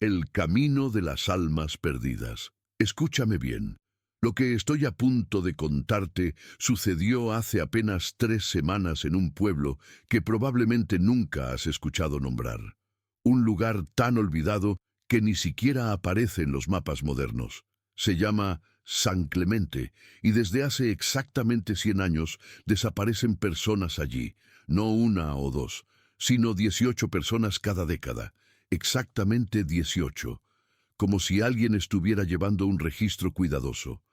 El camino de las almas perdidas. Escúchame bien. Lo que estoy a punto de contarte sucedió hace apenas 3 semanas en un pueblo que probablemente nunca has escuchado nombrar. Un lugar tan olvidado que ni siquiera aparece en los mapas modernos. Se llama San Clemente y desde hace exactamente 100 años desaparecen personas allí, no una o dos, sino 18 personas cada década. Exactamente 18, como si alguien estuviera llevando un registro cuidadoso.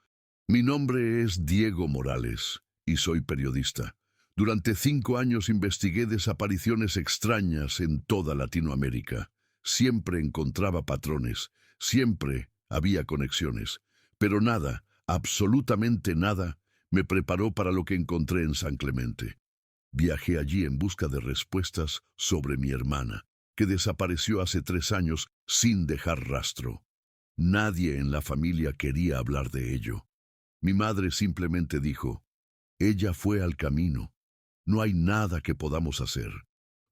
Mi nombre es Diego Morales y soy periodista. Durante 5 años investigué desapariciones extrañas en toda Latinoamérica. Siempre encontraba patrones, siempre había conexiones, pero nada, absolutamente nada, me preparó para lo que encontré en San Clemente. Viajé allí en busca de respuestas sobre mi hermana, que desapareció hace 3 años sin dejar rastro. Nadie en la familia quería hablar de ello. Mi madre simplemente dijo, ella fue al camino. No hay nada que podamos hacer.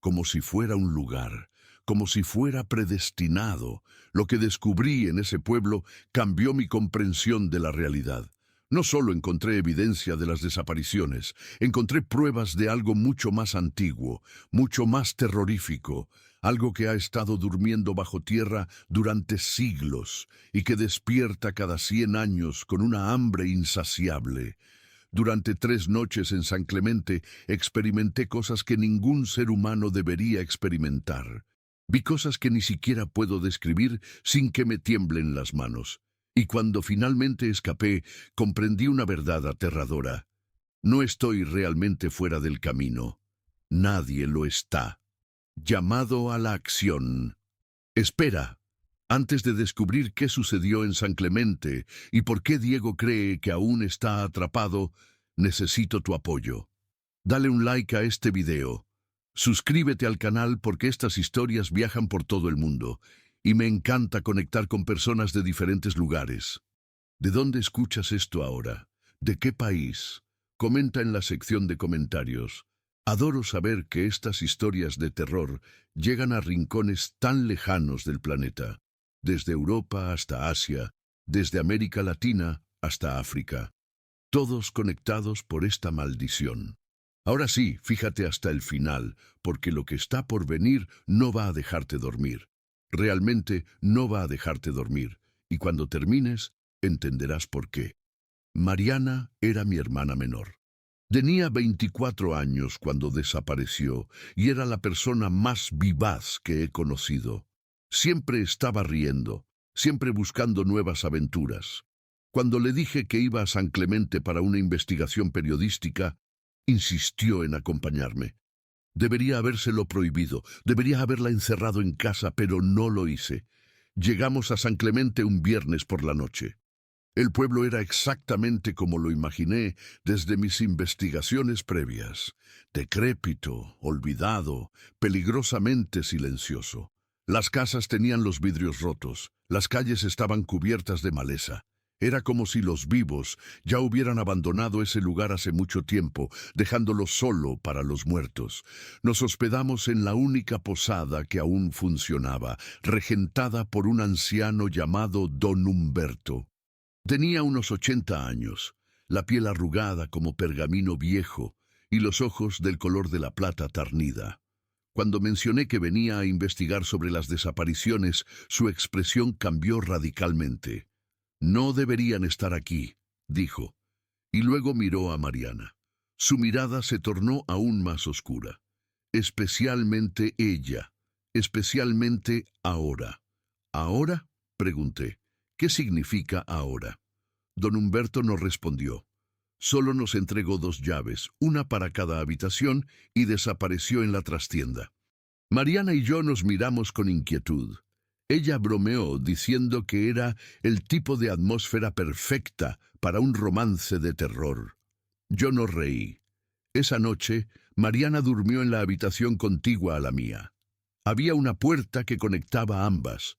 Como si fuera un lugar, como si fuera predestinado. Lo que descubrí en ese pueblo cambió mi comprensión de la realidad. No solo encontré evidencia de las desapariciones, encontré pruebas de algo mucho más antiguo, mucho más terrorífico, algo que ha estado durmiendo bajo tierra durante siglos y que despierta cada 100 años con una hambre insaciable. Durante 3 noches en San Clemente experimenté cosas que ningún ser humano debería experimentar. Vi cosas que ni siquiera puedo describir sin que me tiemblen las manos. Y cuando finalmente escapé, comprendí una verdad aterradora. No estoy realmente fuera del camino. Nadie lo está. Llamado a la acción. Espera. Antes de descubrir qué sucedió en San Clemente y por qué Diego cree que aún está atrapado, necesito tu apoyo. Dale un like a este video. Suscríbete al canal porque estas historias viajan por todo el mundo y me encanta conectar con personas de diferentes lugares. ¿De dónde escuchas esto ahora? ¿De qué país? Comenta en la sección de comentarios. Adoro saber que estas historias de terror llegan a rincones tan lejanos del planeta, desde Europa hasta Asia, desde América Latina hasta África, todos conectados por esta maldición. Ahora sí, fíjate hasta el final, porque lo que está por venir no va a dejarte dormir. Realmente no va a dejarte dormir, y cuando termines, entenderás por qué. Mariana era mi hermana menor. Tenía 24 años cuando desapareció y era la persona más vivaz que he conocido. Siempre estaba riendo, siempre buscando nuevas aventuras. Cuando le dije que iba a San Clemente para una investigación periodística, insistió en acompañarme. Debería habérselo prohibido, debería haberla encerrado en casa, pero no lo hice. Llegamos a San Clemente un viernes por la noche. El pueblo era exactamente como lo imaginé desde mis investigaciones previas. Decrépito, olvidado, peligrosamente silencioso. Las casas tenían los vidrios rotos, las calles estaban cubiertas de maleza. Era como si los vivos ya hubieran abandonado ese lugar hace mucho tiempo, dejándolo solo para los muertos. Nos hospedamos en la única posada que aún funcionaba, regentada por un anciano llamado Don Humberto. Tenía unos 80 años, la piel arrugada como pergamino viejo y los ojos del color de la plata tarnida. Cuando mencioné que venía a investigar sobre las desapariciones, su expresión cambió radicalmente. «No deberían estar aquí», dijo, y luego miró a Mariana. Su mirada se tornó aún más oscura. Especialmente ella, especialmente ahora. ¿Ahora?, pregunté. ¿Qué significa ahora? Don Humberto no respondió. Solo nos entregó 2 llaves, una para cada habitación, y desapareció en la trastienda. Mariana y yo nos miramos con inquietud. Ella bromeó diciendo que era el tipo de atmósfera perfecta para un romance de terror. Yo no reí. Esa noche, Mariana durmió en la habitación contigua a la mía. Había una puerta que conectaba ambas.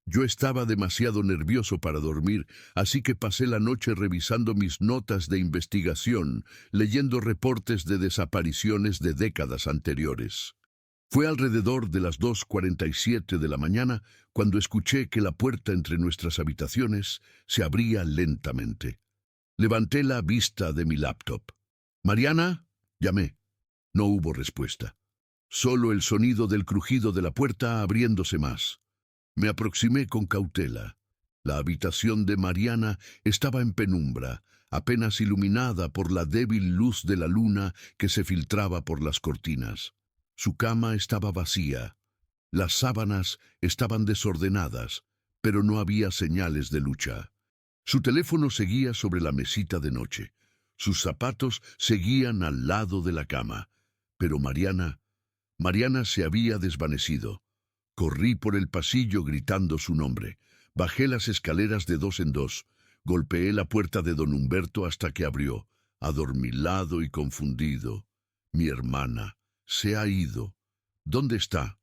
Yo estaba demasiado nervioso para dormir, así que pasé la noche revisando mis notas de investigación, leyendo reportes de desapariciones de décadas anteriores. Fue alrededor de las 2:47 de la mañana cuando escuché que la puerta entre nuestras habitaciones se abría lentamente. Levanté la vista de mi laptop. «Mariana», llamé. No hubo respuesta. Solo el sonido del crujido de la puerta abriéndose más. Me aproximé con cautela. La habitación de Mariana estaba en penumbra, apenas iluminada por la débil luz de la luna que se filtraba por las cortinas. Su cama estaba vacía. Las sábanas estaban desordenadas, pero no había señales de lucha. Su teléfono seguía sobre la mesita de noche. Sus zapatos seguían al lado de la cama. Pero Mariana se había desvanecido. Corrí por el pasillo gritando su nombre. Bajé las escaleras de dos en dos. Golpeé la puerta de don Humberto hasta que abrió, adormilado y confundido. «Mi hermana se ha ido. ¿Dónde está?»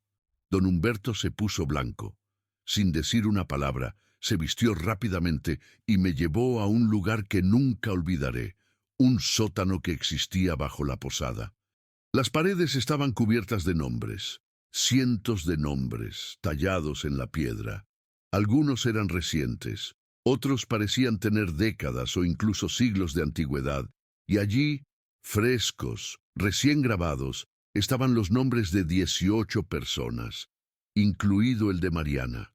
Don Humberto se puso blanco. Sin decir una palabra, se vistió rápidamente y me llevó a un lugar que nunca olvidaré, un sótano que existía bajo la posada. Las paredes estaban cubiertas de nombres, cientos de nombres, tallados en la piedra. Algunos eran recientes, otros parecían tener décadas o incluso siglos de antigüedad, y allí, frescos, recién grabados, estaban los nombres de 18 personas, incluido el de Mariana.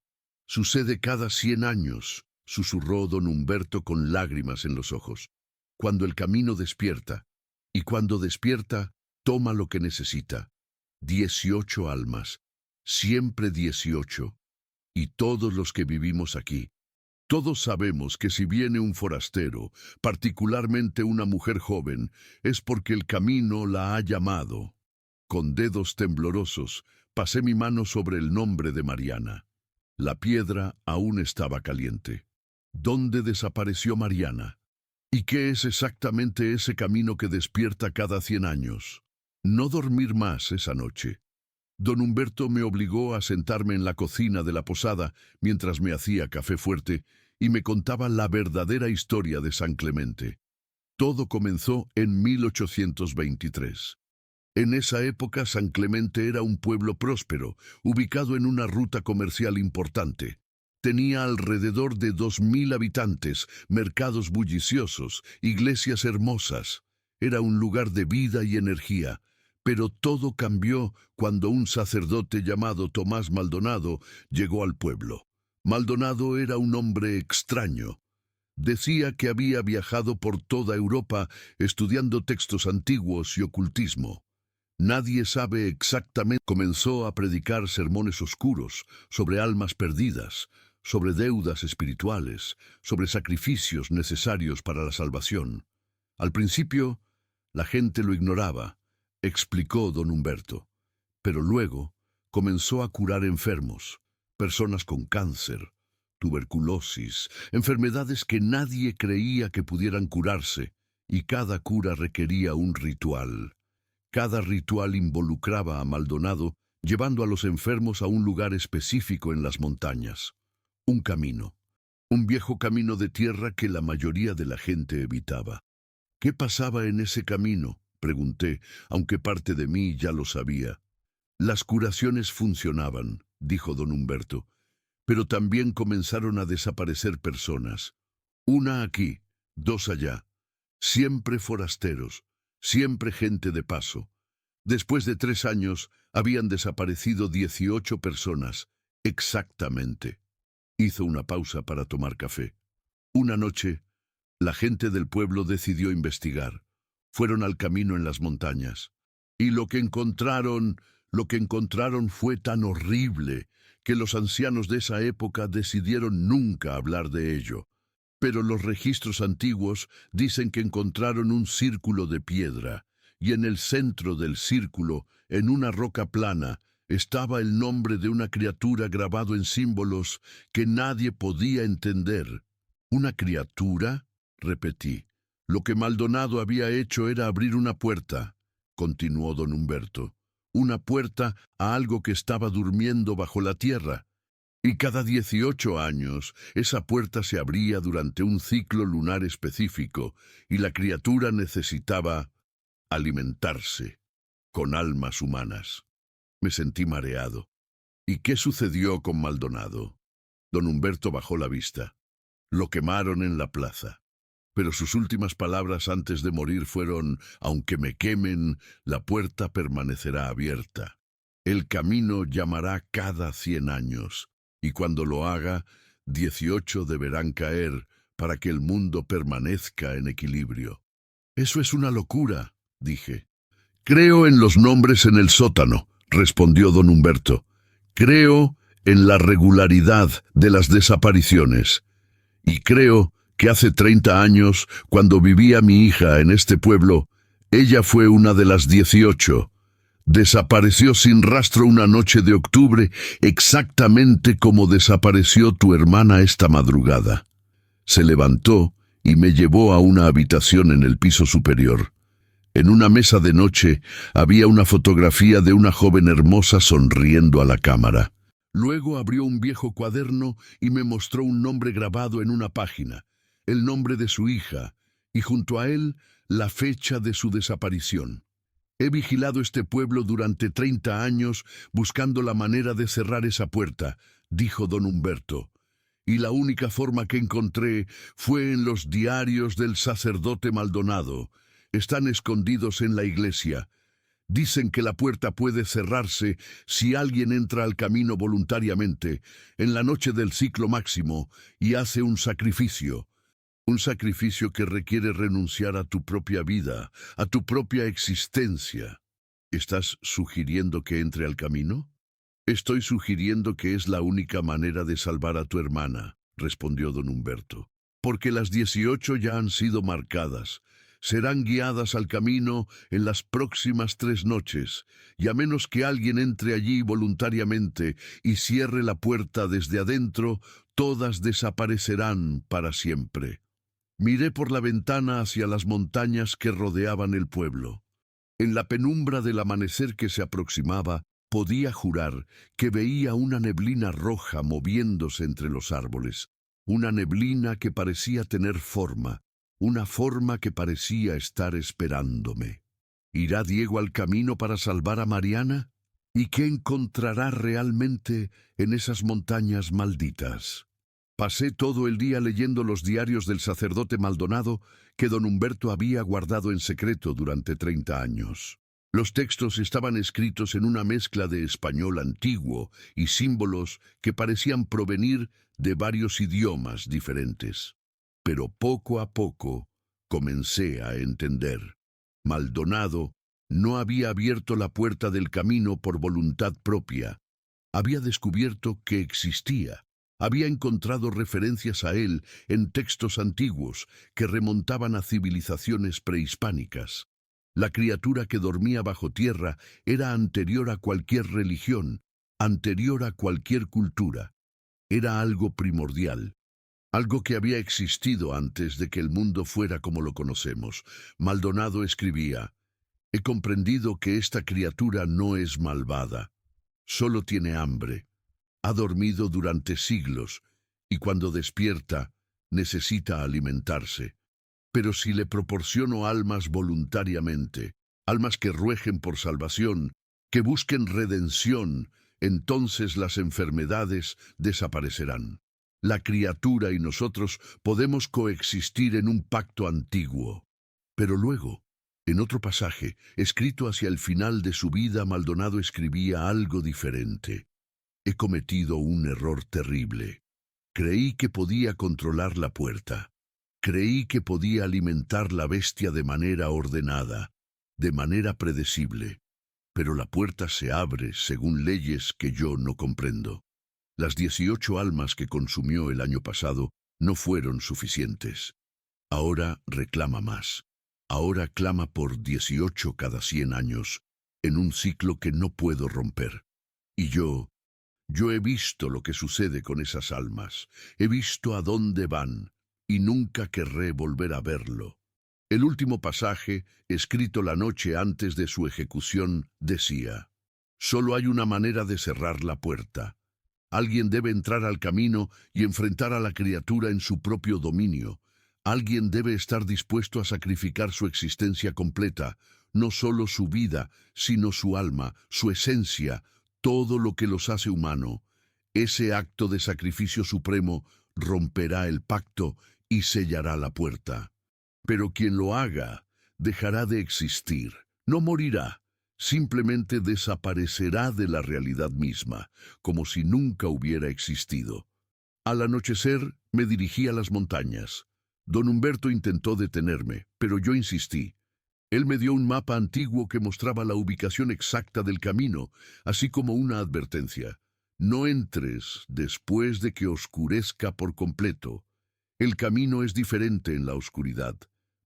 «Sucede cada 100 años», susurró don Humberto con lágrimas en los ojos. «Cuando el camino despierta, y cuando despierta, toma lo que necesita. 18 almas, siempre 18, y todos los que vivimos aquí. Todos sabemos que si viene un forastero, particularmente una mujer joven, es porque el camino la ha llamado». Con dedos temblorosos, pasé mi mano sobre el nombre de Mariana. La piedra aún estaba caliente. ¿Dónde desapareció Mariana? ¿Y qué es exactamente ese camino que despierta cada 100 años? No dormir más esa noche. Don Humberto me obligó a sentarme en la cocina de la posada mientras me hacía café fuerte y me contaba la verdadera historia de San Clemente. Todo comenzó en 1823. En esa época San Clemente era un pueblo próspero, ubicado en una ruta comercial importante. Tenía alrededor de 2000 habitantes, mercados bulliciosos, iglesias hermosas. Era un lugar de vida y energía. Pero todo cambió cuando un sacerdote llamado Tomás Maldonado llegó al pueblo. Maldonado era un hombre extraño. Decía que había viajado por toda Europa estudiando textos antiguos y ocultismo. Nadie sabe exactamente. Comenzó a predicar sermones oscuros sobre almas perdidas, sobre deudas espirituales, sobre sacrificios necesarios para la salvación. Al principio, la gente lo ignoraba, explicó don Humberto, pero luego comenzó a curar enfermos, personas con cáncer, tuberculosis, enfermedades que nadie creía que pudieran curarse, y cada cura requería un ritual. Cada ritual involucraba a Maldonado, llevando a los enfermos a un lugar específico en las montañas. Un camino, un viejo camino de tierra que la mayoría de la gente evitaba. ¿Qué pasaba en ese camino?, pregunté, aunque parte de mí ya lo sabía. Las curaciones funcionaban, dijo don Humberto, pero también comenzaron a desaparecer personas. Una aquí, dos allá, siempre forasteros, siempre gente de paso. Después de 3 años, habían desaparecido 18 personas, exactamente. Hizo una pausa para tomar café. Una noche, la gente del pueblo decidió investigar. Fueron al camino en las montañas. Y lo que encontraron fue tan horrible que los ancianos de esa época decidieron nunca hablar de ello. Pero los registros antiguos dicen que encontraron un círculo de piedra, y en el centro del círculo, en una roca plana, estaba el nombre de una criatura grabado en símbolos que nadie podía entender. ¿Una criatura?, repetí. Lo que Maldonado había hecho era abrir una puerta, continuó don Humberto. Una puerta a algo que estaba durmiendo bajo la tierra. Y cada 18 años, esa puerta se abría durante un ciclo lunar específico, y la criatura necesitaba alimentarse con almas humanas. Me sentí mareado. ¿Y qué sucedió con Maldonado? Don Humberto bajó la vista. Lo quemaron en la plaza. Pero sus últimas palabras antes de morir fueron: aunque me quemen, la puerta permanecerá abierta. El camino llamará cada 100 años, y cuando lo haga, 18 deberán caer para que el mundo permanezca en equilibrio. Eso es una locura, dije. Creo en los nombres en el sótano, respondió don Humberto. Creo en la regularidad de las desapariciones. Y creo que hace 30 años, cuando vivía mi hija en este pueblo, ella fue una de las 18. Desapareció sin rastro una noche de octubre, exactamente como desapareció tu hermana esta madrugada. Se levantó y me llevó a una habitación en el piso superior. En una mesa de noche había una fotografía de una joven hermosa sonriendo a la cámara. Luego abrió un viejo cuaderno y me mostró un nombre grabado en una página, el nombre de su hija, y junto a él la fecha de su desaparición. He vigilado este pueblo durante 30 años buscando la manera de cerrar esa puerta, dijo don Humberto. Y la única forma que encontré fue en los diarios del sacerdote Maldonado. Están escondidos en la iglesia. Dicen que la puerta puede cerrarse si alguien entra al camino voluntariamente, en la noche del ciclo máximo, y hace un sacrificio. Un sacrificio que requiere renunciar a tu propia vida, a tu propia existencia. ¿Estás sugiriendo que entre al camino? Estoy sugiriendo que es la única manera de salvar a tu hermana, respondió don Humberto. Porque las 18 ya han sido marcadas. Serán guiadas al camino en las próximas 3 noches, y a menos que alguien entre allí voluntariamente y cierre la puerta desde adentro, todas desaparecerán para siempre. Miré por la ventana hacia las montañas que rodeaban el pueblo. En la penumbra del amanecer que se aproximaba, podía jurar que veía una neblina roja moviéndose entre los árboles, una neblina que parecía tener forma, una forma que parecía estar esperándome. ¿Irá Diego al camino para salvar a Mariana? ¿Y qué encontrará realmente en esas montañas malditas? Pasé todo el día leyendo los diarios del sacerdote Maldonado que don Humberto había guardado en secreto durante 30 años. Los textos estaban escritos en una mezcla de español antiguo y símbolos que parecían provenir de varios idiomas diferentes. Pero poco a poco comencé a entender. Maldonado no había abierto la puerta del camino por voluntad propia. Había descubierto que existía. Había encontrado referencias a él en textos antiguos que remontaban a civilizaciones prehispánicas. La criatura que dormía bajo tierra era anterior a cualquier religión, anterior a cualquier cultura. Era algo primordial, algo que había existido antes de que el mundo fuera como lo conocemos. Maldonado escribía: «He comprendido que esta criatura no es malvada, solo tiene hambre. Ha dormido durante siglos y cuando despierta necesita alimentarse. Pero si le proporciono almas voluntariamente, almas que ruejen por salvación, que busquen redención, entonces las enfermedades desaparecerán. La criatura y nosotros podemos coexistir en un pacto antiguo». Pero luego, en otro pasaje, escrito hacia el final de su vida, Maldonado escribía algo diferente. «He cometido un error terrible. Creí que podía controlar la puerta. Creí que podía alimentar la bestia de manera ordenada, de manera predecible. Pero la puerta se abre según leyes que yo no comprendo. Las 18 almas que consumió el año pasado no fueron suficientes. Ahora reclama más. Ahora clama por 18 cada 100 años, en un ciclo que no puedo romper. Y yo he visto lo que sucede con esas almas. He visto a dónde van, y nunca querré volver a verlo». El último pasaje, escrito la noche antes de su ejecución, decía: «Solo hay una manera de cerrar la puerta. Alguien debe entrar al camino y enfrentar a la criatura en su propio dominio. Alguien debe estar dispuesto a sacrificar su existencia completa, no solo su vida, sino su alma, su esencia, todo lo que los hace humano. Ese acto de sacrificio supremo romperá el pacto y sellará la puerta. Pero quien lo haga dejará de existir, no morirá, simplemente desaparecerá de la realidad misma, como si nunca hubiera existido. Al anochecer me dirigí a las montañas. Don Humberto intentó detenerme, pero yo insistí. Él me dio un mapa antiguo que mostraba la ubicación exacta del camino, así como una advertencia. No entres después de que oscurezca por completo. El camino es diferente en la oscuridad,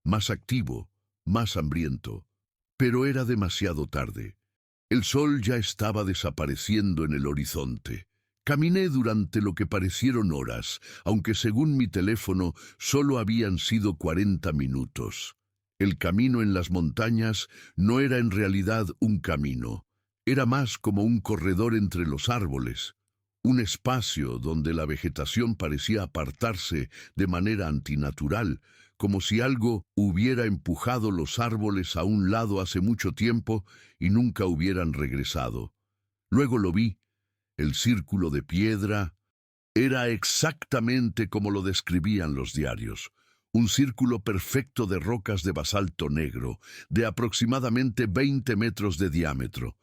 más activo, más hambriento. Pero era demasiado tarde. El sol ya estaba desapareciendo en el horizonte. Caminé durante lo que parecieron horas, aunque según mi teléfono solo habían sido 40 minutos. El camino en las montañas no era en realidad un camino. Era más como un corredor entre los árboles, un espacio donde la vegetación parecía apartarse de manera antinatural, como si algo hubiera empujado los árboles a un lado hace mucho tiempo y nunca hubieran regresado. Luego lo vi. El círculo de piedra era exactamente como lo describían los diarios. Un círculo perfecto de rocas de basalto negro, de aproximadamente 20 metros de diámetro.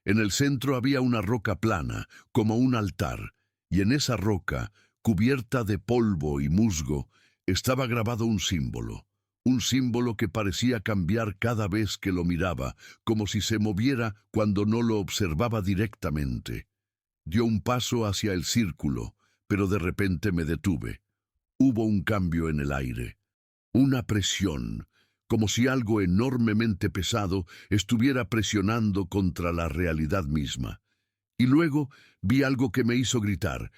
En el centro había una roca plana, como un altar, y en esa roca, cubierta de polvo y musgo, estaba grabado un símbolo que parecía cambiar cada vez que lo miraba, como si se moviera cuando no lo observaba directamente. Dio un paso hacia el círculo, pero de repente me detuve. Hubo un cambio en el aire, una presión, como si algo enormemente pesado estuviera presionando contra la realidad misma. Y luego vi algo que me hizo gritar.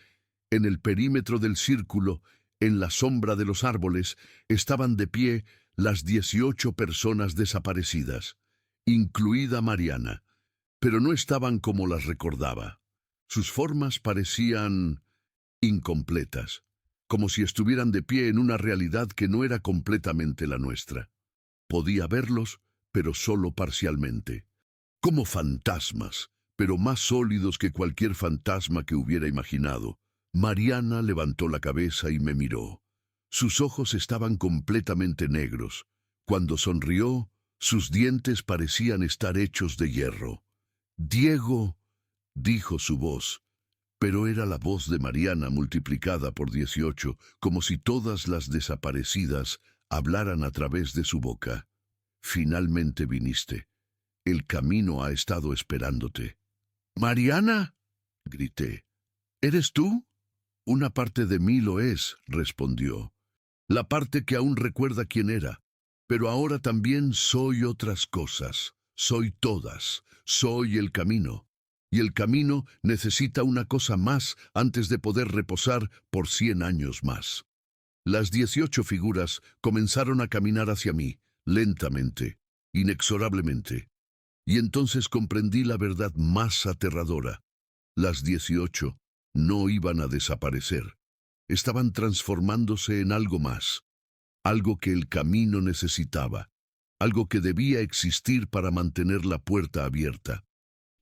En el perímetro del círculo, en la sombra de los árboles, estaban de pie las 18 personas desaparecidas, incluida Mariana, pero no estaban como las recordaba. Sus formas parecían incompletas, como si estuvieran de pie en una realidad que no era completamente la nuestra. Podía verlos, pero solo parcialmente. Como fantasmas, pero más sólidos que cualquier fantasma que hubiera imaginado. Mariana levantó la cabeza y me miró. Sus ojos estaban completamente negros. Cuando sonrió, sus dientes parecían estar hechos de hierro. «Diego», dijo su voz, pero era la voz de Mariana multiplicada por 18, como si todas las desaparecidas hablaran a través de su boca. «Finalmente viniste. El camino ha estado esperándote». «¿Mariana?», grité. «¿Eres tú?». «Una parte de mí lo es», respondió. «La parte que aún recuerda quién era. Pero ahora también soy otras cosas. Soy todas. Soy el camino. Y el camino necesita una cosa más antes de poder reposar por 100 años más». Las 18 figuras comenzaron a caminar hacia mí, lentamente, inexorablemente. Y entonces comprendí la verdad más aterradora. Las 18 no iban a desaparecer. Estaban transformándose en algo más, algo que el camino necesitaba, algo que debía existir para mantener la puerta abierta.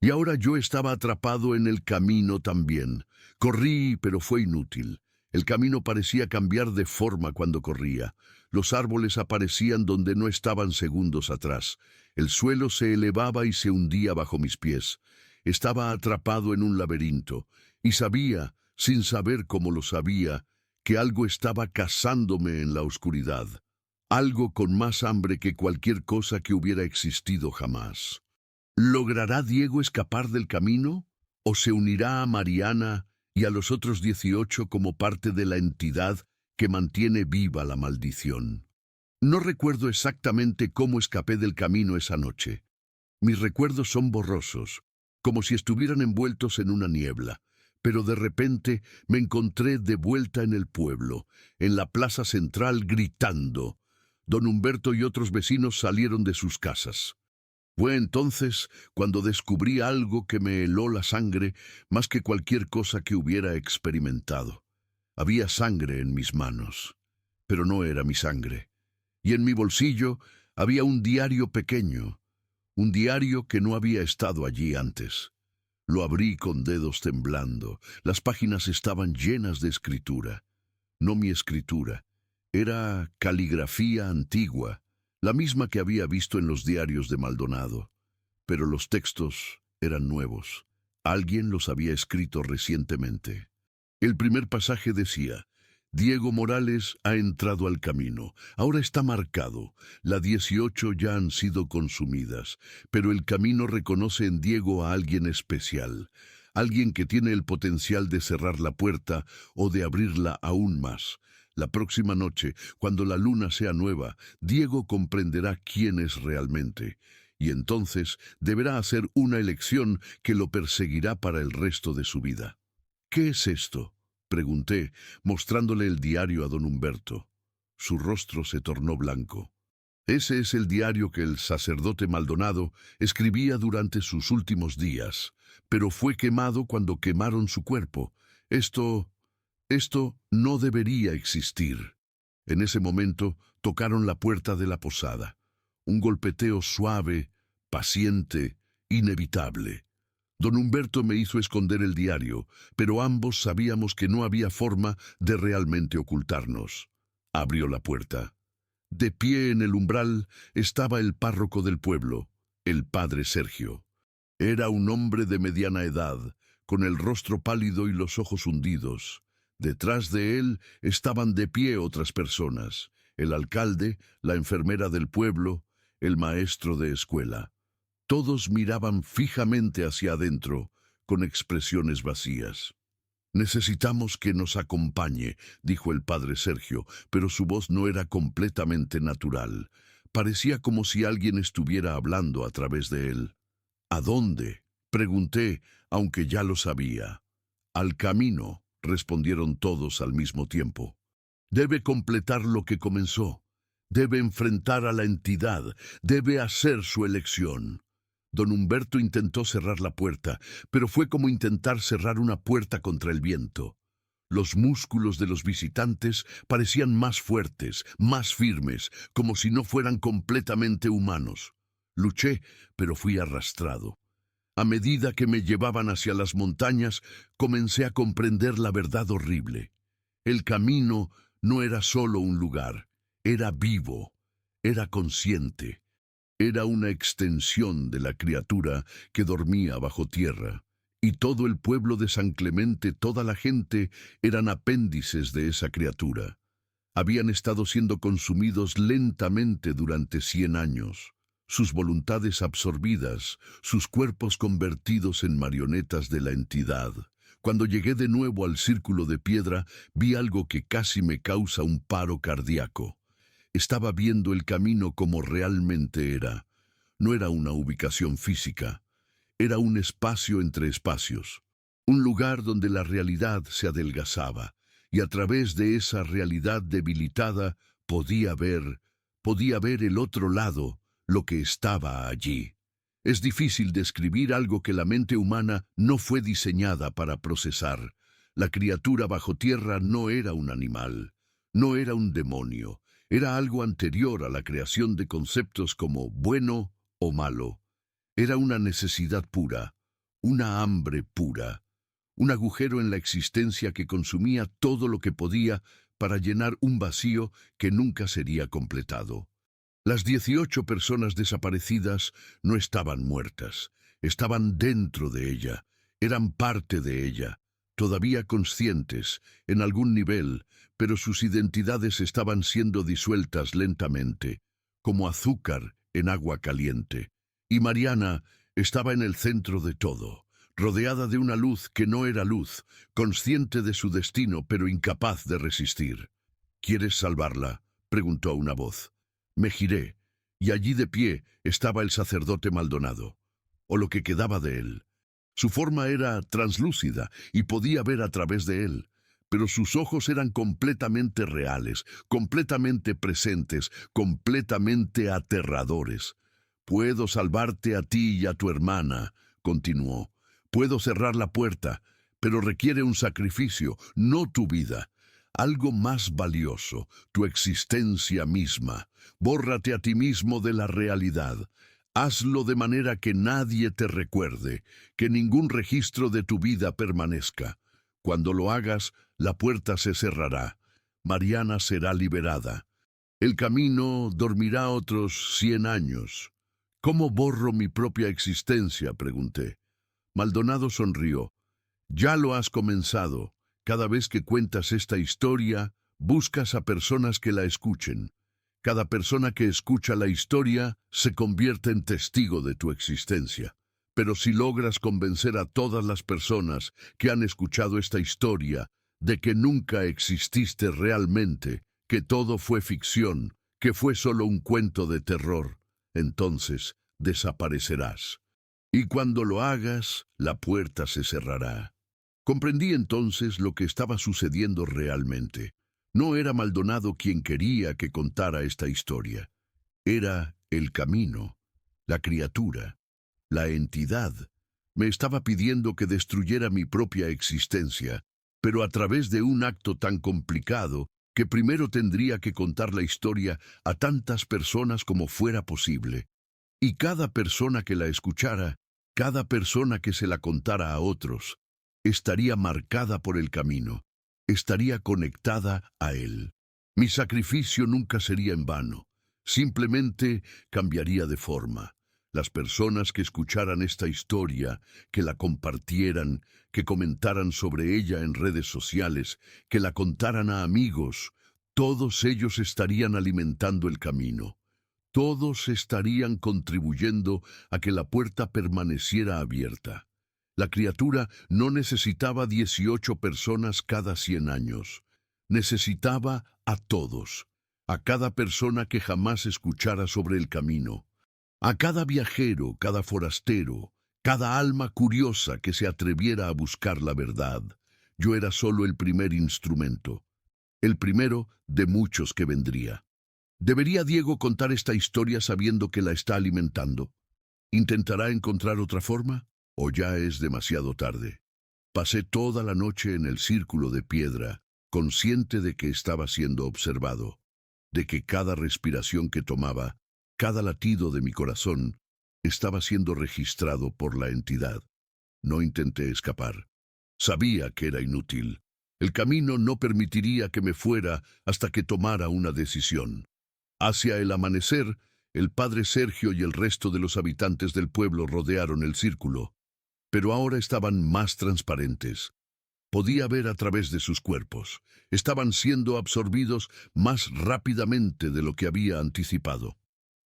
Y ahora yo estaba atrapado en el camino también. Corrí, pero fue inútil. El camino parecía cambiar de forma cuando corría. Los árboles aparecían donde no estaban segundos atrás. El suelo se elevaba y se hundía bajo mis pies. Estaba atrapado en un laberinto, y sabía, sin saber cómo lo sabía, que algo estaba cazándome en la oscuridad. Algo con más hambre que cualquier cosa que hubiera existido jamás. ¿Logrará Diego escapar del camino? ¿O se unirá a Mariana y a los otros 18 como parte de la entidad que mantiene viva la maldición? No recuerdo exactamente cómo escapé del camino esa noche. Mis recuerdos son borrosos, como si estuvieran envueltos en una niebla. Pero de repente me encontré de vuelta en el pueblo, en la plaza central, gritando. Don Humberto y otros vecinos salieron de sus casas. Fue entonces cuando descubrí algo que me heló la sangre más que cualquier cosa que hubiera experimentado. Había sangre en mis manos, pero no era mi sangre. Y en mi bolsillo había un diario pequeño, Un diario que no había estado allí antes. Lo abrí con dedos temblando. Las páginas estaban llenas de escritura. No mi escritura. Era caligrafía antigua, la misma que había visto en los diarios de Maldonado. Pero los textos eran nuevos. Alguien los había escrito recientemente. El primer pasaje decía: Diego Morales ha entrado al camino. Ahora está marcado. Las 18 ya han sido consumidas, pero el camino reconoce en Diego a alguien especial, alguien que tiene el potencial de cerrar la puerta o de abrirla aún más. La próxima noche, cuando la luna sea nueva, Diego comprenderá quién es realmente, y entonces deberá hacer una elección que lo perseguirá para el resto de su vida. ¿Qué es esto?, pregunté, mostrándole el diario a don Humberto. Su rostro se tornó blanco. Ese es el diario que el sacerdote Maldonado escribía durante sus últimos días, pero fue quemado cuando quemaron su cuerpo. Esto no debería existir. En ese momento tocaron la puerta de la posada. Un golpeteo suave, paciente, inevitable. Don Humberto me hizo esconder el diario, pero ambos sabíamos que no había forma de realmente ocultarnos. Abrió la puerta. De pie en el umbral estaba el párroco del pueblo, el padre Sergio. Era un hombre de mediana edad, con el rostro pálido y los ojos hundidos. Detrás de él estaban de pie otras personas: el alcalde, la enfermera del pueblo, el maestro de escuela. Todos miraban fijamente hacia adentro, con expresiones vacías. «Necesitamos que nos acompañe», dijo el padre Sergio, pero su voz no era completamente natural. Parecía como si alguien estuviera hablando a través de él. «¿A dónde?», pregunté, aunque ya lo sabía. «Al camino», respondieron todos al mismo tiempo. «Debe completar lo que comenzó. Debe enfrentar a la entidad. Debe hacer su elección». Don Humberto intentó cerrar la puerta, pero fue como intentar cerrar una puerta contra el viento. Los músculos de los visitantes parecían más fuertes, más firmes, como si no fueran completamente humanos. Luché, pero fui arrastrado. A medida que me llevaban hacia las montañas, comencé a comprender la verdad horrible. El camino no era solo un lugar, era vivo, era consciente. Era una extensión de la criatura que dormía bajo tierra, y todo el pueblo de San Clemente, toda la gente, eran apéndices de esa criatura. Habían estado siendo consumidos lentamente durante 100 años, sus voluntades absorbidas, sus cuerpos convertidos en marionetas de la entidad. Cuando llegué de nuevo al círculo de piedra, vi algo que casi me causa un paro cardíaco. Estaba viendo el camino como realmente era. No era una ubicación física, era un espacio entre espacios, un lugar donde la realidad se adelgazaba, y a través de esa realidad debilitada podía ver el otro lado, lo que estaba allí. Es difícil describir algo que la mente humana no fue diseñada para procesar. La criatura bajo tierra no era un animal, no era un demonio. Era algo anterior a la creación de conceptos como bueno o malo. Era una necesidad pura, una hambre pura, un agujero en la existencia que consumía todo lo que podía para llenar un vacío que nunca sería completado. Las 18 personas desaparecidas no estaban muertas, estaban dentro de ella, eran parte de ella, todavía conscientes, en algún nivel, pero sus identidades estaban siendo disueltas lentamente, como azúcar en agua caliente. Y Mariana estaba en el centro de todo, rodeada de una luz que no era luz, consciente de su destino pero incapaz de resistir. «¿Quieres salvarla?», preguntó una voz. Me giré, y allí de pie estaba el sacerdote Maldonado, o lo que quedaba de él. Su forma era translúcida y podía ver a través de él, pero sus ojos eran completamente reales, completamente presentes, completamente aterradores. «Puedo salvarte a ti y a tu hermana», continuó. «Puedo cerrar la puerta, pero requiere un sacrificio, no tu vida. Algo más valioso, tu existencia misma. Bórrate a ti mismo de la realidad. Hazlo de manera que nadie te recuerde, que ningún registro de tu vida permanezca. Cuando lo hagas, la puerta se cerrará. Mariana será liberada. El camino dormirá otros 100 años. ¿Cómo borro mi propia existencia?, pregunté. Maldonado sonrió. Ya lo has comenzado. Cada vez que cuentas esta historia, buscas a personas que la escuchen. Cada persona que escucha la historia se convierte en testigo de tu existencia. Pero si logras convencer a todas las personas que han escuchado esta historia de que nunca exististe realmente, que todo fue ficción, que fue solo un cuento de terror, entonces desaparecerás. Y cuando lo hagas, la puerta se cerrará. Comprendí entonces lo que estaba sucediendo realmente. No era Maldonado quien quería que contara esta historia. Era el camino, la criatura, la entidad. Me estaba pidiendo que destruyera mi propia existencia, pero a través de un acto tan complicado que primero tendría que contar la historia a tantas personas como fuera posible. Y cada persona que la escuchara, cada persona que se la contara a otros, estaría marcada por el camino, estaría conectada a él. Mi sacrificio nunca sería en vano, simplemente cambiaría de forma. Las personas que escucharan esta historia, que la compartieran, que comentaran sobre ella en redes sociales, que la contaran a amigos, todos ellos estarían alimentando el camino. Todos estarían contribuyendo a que la puerta permaneciera abierta. La criatura no necesitaba 18 personas cada 100 años. Necesitaba a todos, a cada persona que jamás escuchara sobre el camino, a cada viajero, cada forastero, cada alma curiosa que se atreviera a buscar la verdad. Yo era solo el primer instrumento, el primero de muchos que vendría. ¿Debería Diego contar esta historia sabiendo que la está alimentando? ¿Intentará encontrar otra forma? ¿O ya es demasiado tarde? Pasé toda la noche en el círculo de piedra, consciente de que estaba siendo observado, de que cada respiración que tomaba, cada latido de mi corazón, estaba siendo registrado por la entidad. No intenté escapar. Sabía que era inútil. El camino no permitiría que me fuera hasta que tomara una decisión. Hacia el amanecer, el padre Sergio y el resto de los habitantes del pueblo rodearon el círculo, pero ahora estaban más transparentes. Podía ver a través de sus cuerpos. Estaban siendo absorbidos más rápidamente de lo que había anticipado.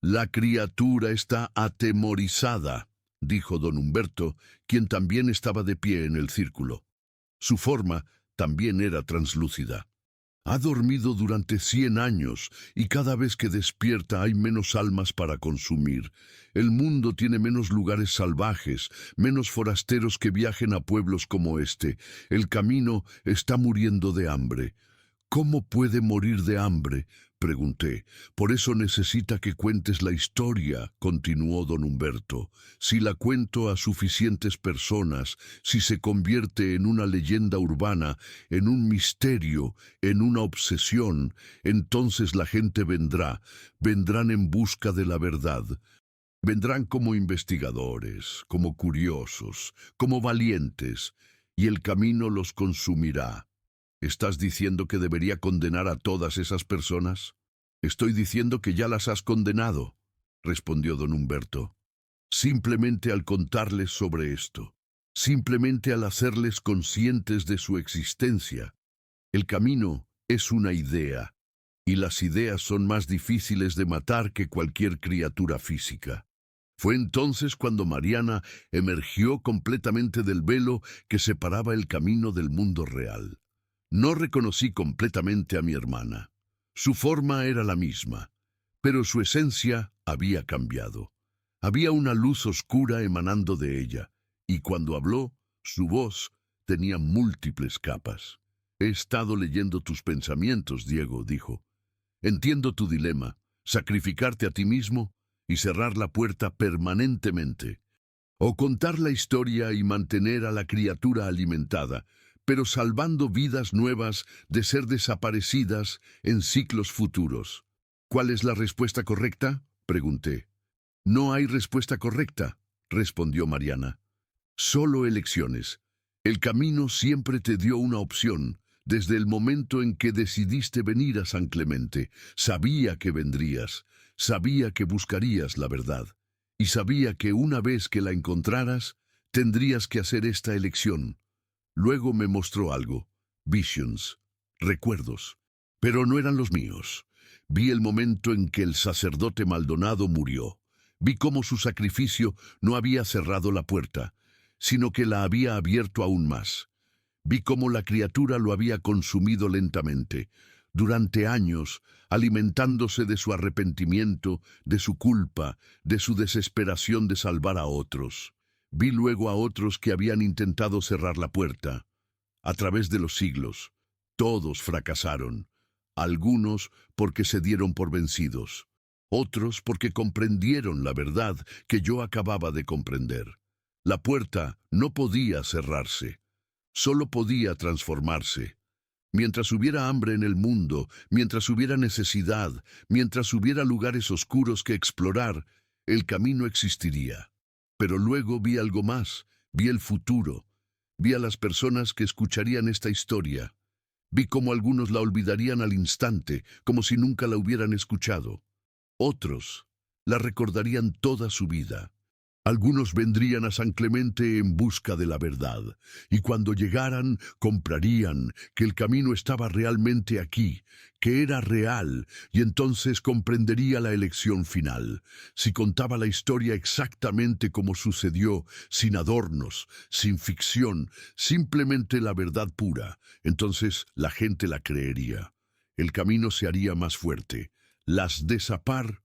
La criatura está atemorizada, dijo don Humberto, quien también estaba de pie en el círculo. Su forma también era translúcida. Ha dormido durante 100 años y cada vez que despierta hay menos almas para consumir. El mundo tiene menos lugares salvajes, menos forasteros que viajen a pueblos como este. El camino está muriendo de hambre. ¿Cómo puede morir de hambre?, pregunté. Por eso necesita que cuentes la historia, continuó don Humberto. Si la cuento a suficientes personas, si se convierte en una leyenda urbana, en un misterio, en una obsesión, entonces la gente vendrá, vendrán en busca de la verdad. Vendrán como investigadores, como curiosos, como valientes, y el camino los consumirá. ¿Estás diciendo que debería condenar a todas esas personas? Estoy diciendo que ya las has condenado, respondió don Humberto. Simplemente al contarles sobre esto, simplemente al hacerles conscientes de su existencia. El camino es una idea, y las ideas son más difíciles de matar que cualquier criatura física. Fue entonces cuando Mariana emergió completamente del velo que separaba el camino del mundo real. No reconocí completamente a mi hermana. Su forma era la misma, pero su esencia había cambiado. Había una luz oscura emanando de ella, y cuando habló, su voz tenía múltiples capas. He estado leyendo tus pensamientos, Diego, dijo. Entiendo tu dilema, sacrificarte a ti mismo y cerrar la puerta permanentemente, o contar la historia y mantener a la criatura alimentada, pero salvando vidas nuevas de ser desaparecidas en ciclos futuros. ¿Cuál es la respuesta correcta?, pregunté. No hay respuesta correcta, respondió Mariana. Solo elecciones. El camino siempre te dio una opción. Desde el momento en que decidiste venir a San Clemente, sabía que vendrías, sabía que buscarías la verdad, y sabía que una vez que la encontraras, tendrías que hacer esta elección. Luego me mostró algo, visions, recuerdos, pero no eran los míos. Vi el momento en que el sacerdote Maldonado murió. Vi cómo su sacrificio no había cerrado la puerta, sino que la había abierto aún más. Vi cómo la criatura lo había consumido lentamente, durante años, alimentándose de su arrepentimiento, de su culpa, de su desesperación de salvar a otros. Vi luego a otros que habían intentado cerrar la puerta. A través de los siglos, todos fracasaron. Algunos porque se dieron por vencidos. Otros porque comprendieron la verdad que yo acababa de comprender. La puerta no podía cerrarse, solo podía transformarse. Mientras hubiera hambre en el mundo, mientras hubiera necesidad, mientras hubiera lugares oscuros que explorar, el camino existiría. Pero luego vi algo más, vi el futuro, vi a las personas que escucharían esta historia. Vi cómo algunos la olvidarían al instante, como si nunca la hubieran escuchado. Otros la recordarían toda su vida. Algunos vendrían a San Clemente en busca de la verdad, y cuando llegaran comprarían que el camino estaba realmente aquí, que era real, y entonces comprendería la elección final. Si contaba la historia exactamente como sucedió, sin adornos, sin ficción, simplemente la verdad pura, entonces la gente la creería. El camino se haría más fuerte. Las de Sapar